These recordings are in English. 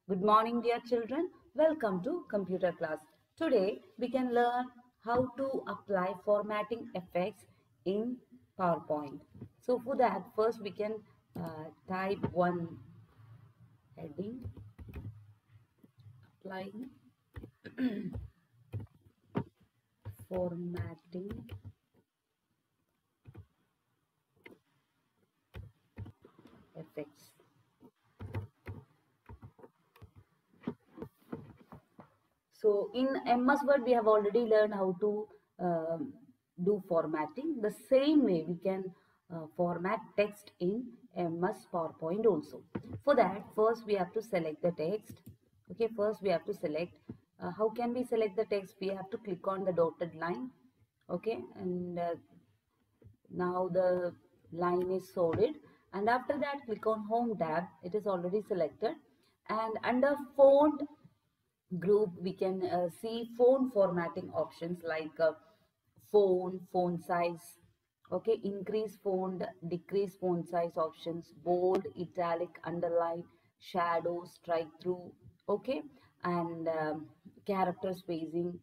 Good morning, dear children. Welcome to computer class. Today we can learn how to apply formatting effects in PowerPoint. So for that, first we can type one heading, applying formatting effects. So in MS Word, we have already learned how to do formatting. The same way we can format text in MS PowerPoint also. For that, first we have to select the text. Okay, first we have to select. How can we select the text? We have to click on the dotted line. Okay, and now the line is sorted. And after that, click on Home tab. It is already selected. And under Font group we can see font formatting options like font size, okay, increase font, decrease font size options, bold, italic, underline, shadow, strike through, okay, and character spacing.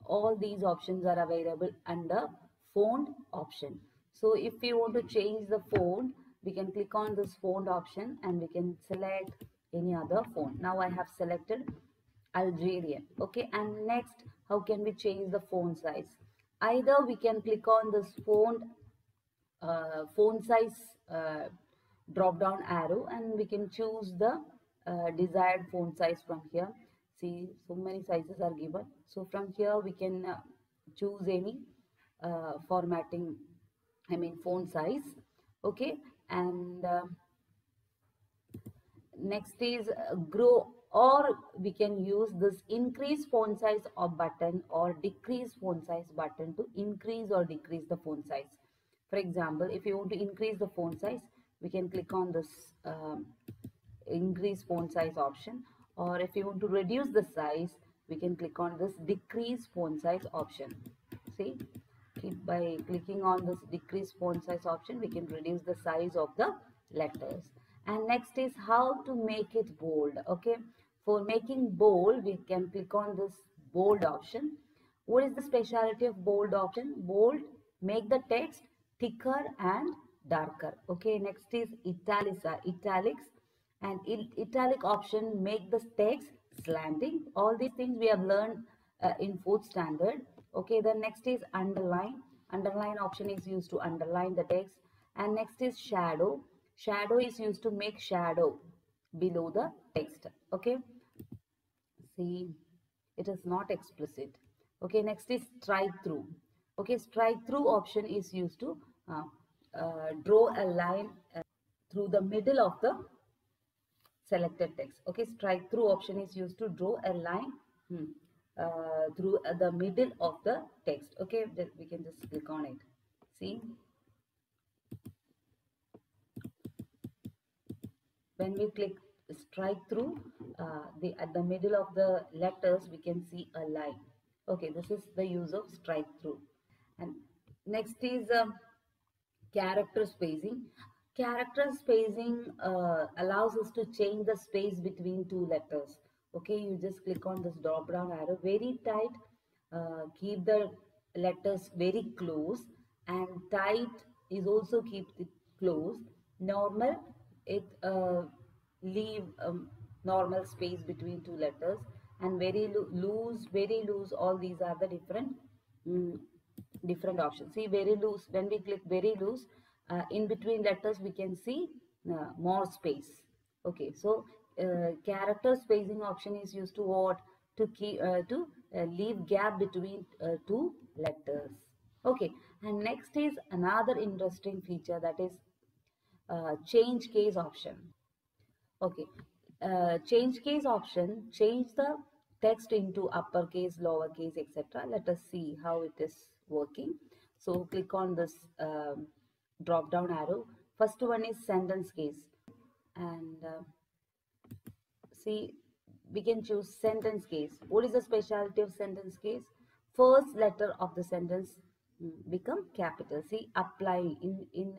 All these options are available under font option. So if we want to change the font, we can click on this font option and we can select any other font. Now I have selected Algerian. Okay, and next, how can we change the font size? Either we can click on this font size drop down arrow and we can choose the desired font size from here. See, so many sizes are given. So from here we can choose any formatting, I mean font size. Okay, and next is grow, or we can use this increase font size of button or decrease font size button to increase or decrease the font size. For example, if you want to increase the font size, we can click on this increase font size option, or if you want to reduce the size, we can click on this decrease font size option. See, by clicking on this decrease font size option, we can reduce the size of the letters. And next is how to make it bold. Okay, for making bold, we can click on this bold option. What is the specialty of bold option? Bold make the text thicker and darker. Okay, next is italics, and italic option make the text slanting. All these things we have learned in fourth standard. Okay, the next is underline option is used to underline the text. And next is shadow is used to make shadow below the text. Okay, see, it is not explicit. Okay, next is strike through. Okay, strike through option is used to draw a line through the middle of the selected text. Okay, strike through option is used to draw a line through the middle of the text. Okay, we can just click on it. See, when we click strike through, at the middle of the letters we can see a line. Okay, this is the use of strike through. And next is character spacing. Character spacing allows us to change the space between two letters. Okay, you just click on this drop down arrow very tight, keep the letters very close, and tight is also keep it close. Normal, it leave normal space between two letters, and very loose, very loose, all these are the mm, different options. See, very loose, when we click very loose, in between letters we can see more space. Okay, so character spacing option is used to what? To keep leave gap between two letters. Okay, and next is another interesting feature, that is change case option. Okay, change case option change the text into uppercase, lowercase, etc. Let us see how it is working. So click on this drop down arrow. First one is sentence case, and see, we can choose sentence case. What is the specialty of sentence case? First letter of the sentence become capital. See, apply in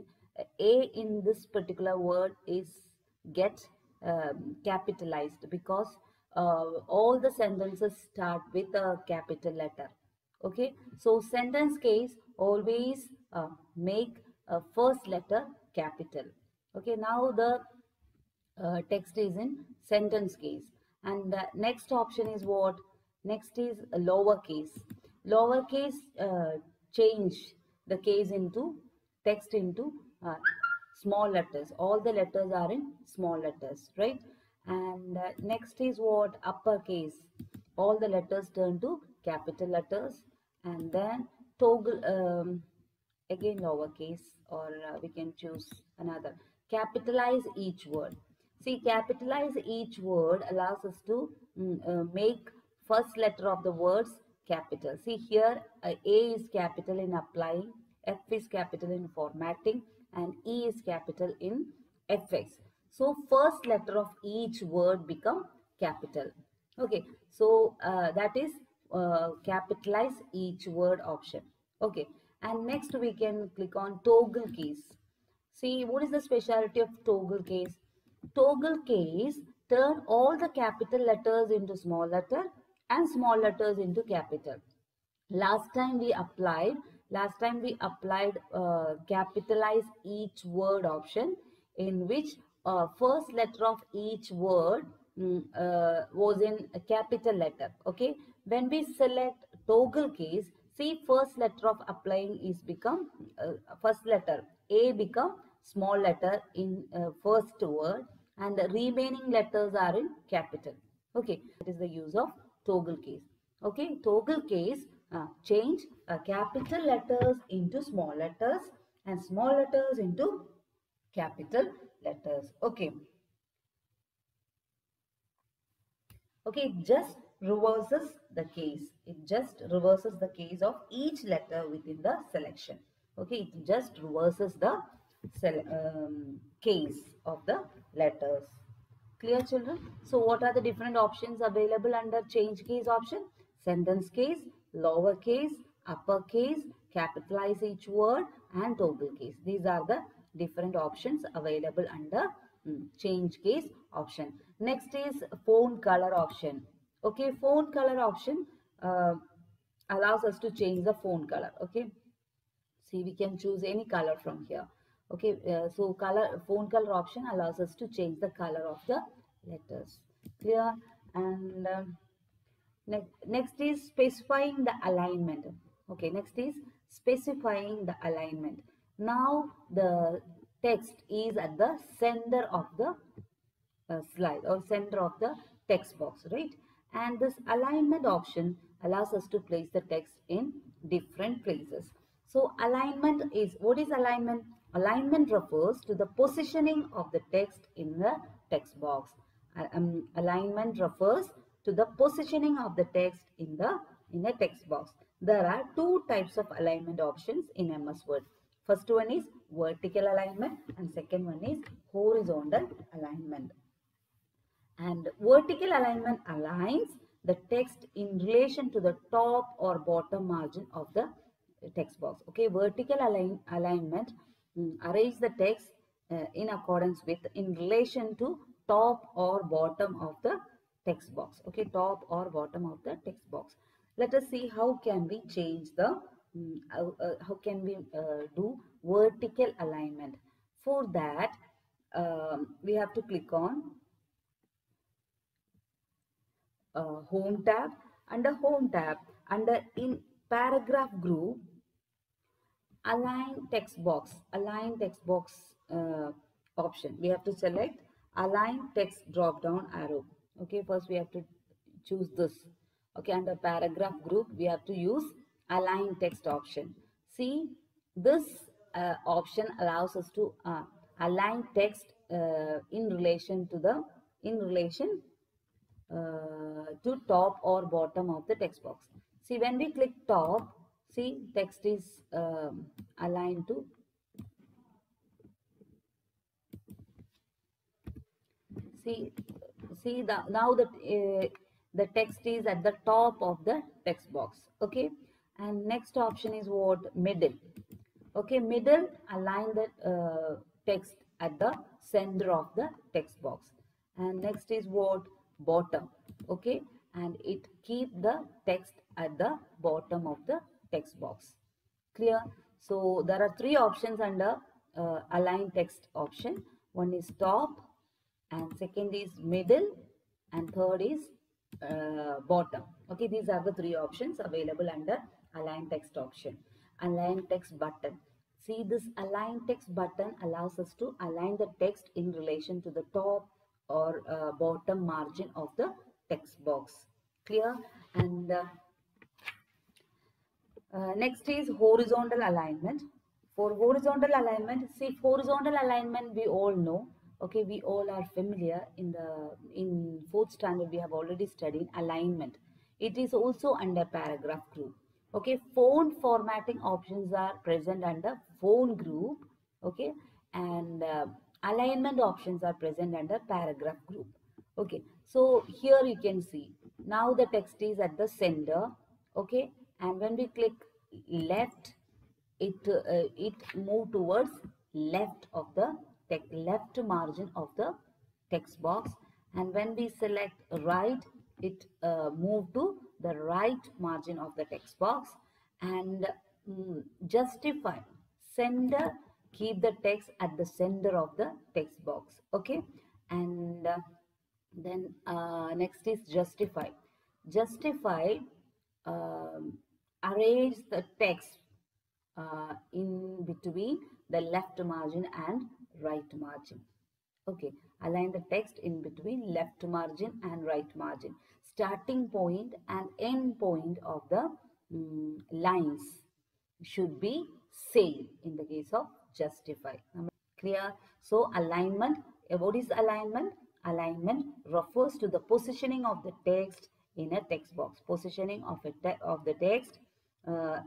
a in this particular word is get capitalized because all the sentences start with a capital letter. Okay, so sentence case always make a first letter capital. Okay, now the text is in sentence case, and the next option is what? Next is lowercase. Lowercase change the case into text into small letters. All the letters are in small letters, right? And next is what? Uppercase. All the letters turn to capital letters. And then toggle, again lowercase, or we can choose another. Capitalize each word. See, capitalize each word allows us to make first letter of the words capital. See here, A is capital in applying, F is capital in formatting, and E is capital in effects. So first letter of each word become capital. Okay, so that is capitalize each word option. Okay, and next we can click on toggle keys. See, what is the specialty of toggle case? Toggle case turn all the capital letters into small letter and small letters into capital. Last time we applied, capitalize each word option, in which first letter of each word was in a capital letter. Okay, when we select toggle case, see, first letter of applying is become first letter A become small letter in first word, and the remaining letters are in capital. Okay, that is the use of toggle case. Okay, toggle case change capital letters into small letters and small letters into capital letters. Okay. Okay, it just reverses the case. It just reverses the case of each letter within the selection. Okay, it just reverses the case of the letters. Clear, children? So what are the different options available under change case option? Sentence case, lower case, upper case, capitalize each word, and toggle case. These are the different options available under change case option. Next is font color option. Okay, font color option allows us to change the font color. Okay, see, we can choose any color from here. Okay, so font color option allows us to change the color of the letters. Clear? And next is specifying the alignment. Okay, next is specifying the alignment. Now the text is at the center of the slide or center of the text box, right? And this alignment option allows us to place the text in different places. So alignment is, what is alignment? Alignment refers to the positioning of the text in the text box. Alignment refers to the positioning of the text in a text box. There are two types of alignment options in MS Word. First one is vertical alignment and second one is horizontal alignment. And vertical alignment aligns the text in relation to the top or bottom margin of the text box. Okay, vertical alignment arrange the text in accordance with, in relation to top or bottom of the text box. Okay, top or bottom of the text box. Let us see how can we change the how can we do vertical alignment. For that, we have to click on home tab. Under home tab, under in paragraph group, align text box option, we have to select align text drop down arrow. Okay, first we have to choose this. Okay, under paragraph group we have to use align text option. See, this option allows us to align text in relation to top or bottom of the text box. See, when we click top, see, text is aligned to, see now that the text is at the top of the text box. Okay, and next option is what? Middle. Okay, middle, align the text at the center of the text box. And next is what? Bottom. Okay, and it keep the text at the bottom of the text box. Clear? So there are three options under align text option. One is top, and second is middle, and third is bottom. Okay, these are the three options available under align text option. Align text button. See, this align text button allows us to align the text in relation to the top or bottom margin of the text box. Clear? And next is horizontal alignment. For horizontal alignment, see, horizontal alignment we all know. Okay, we all are familiar. In fourth standard we have already studied alignment. It is also under paragraph group. Okay, font formatting options are present under font group. Okay, and alignment options are present under paragraph group. Okay, so here you can see now the text is at the center. Okay, and when we click left, it move towards left of the text, left margin of the text box, and when we select right, it move to the right margin of the text box. And justify, center, keep the text at the center of the text box. Okay, and then next is justify. Justify arrange the text in between the left margin and right margin. Okay, align the text in between left margin and right margin. Starting point and end point of the lines should be same in the case of justify. Clear? So alignment, what is alignment? Alignment refers to the positioning of the text in a text box. Positioning of the text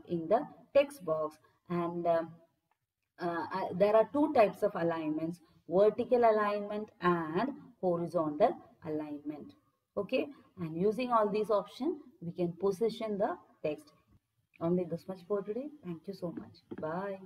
in the text box. And there are two types of alignments: vertical alignment and horizontal alignment. Okay, and using all these options we can position the text. Only this much for today. Thank you so much. Bye.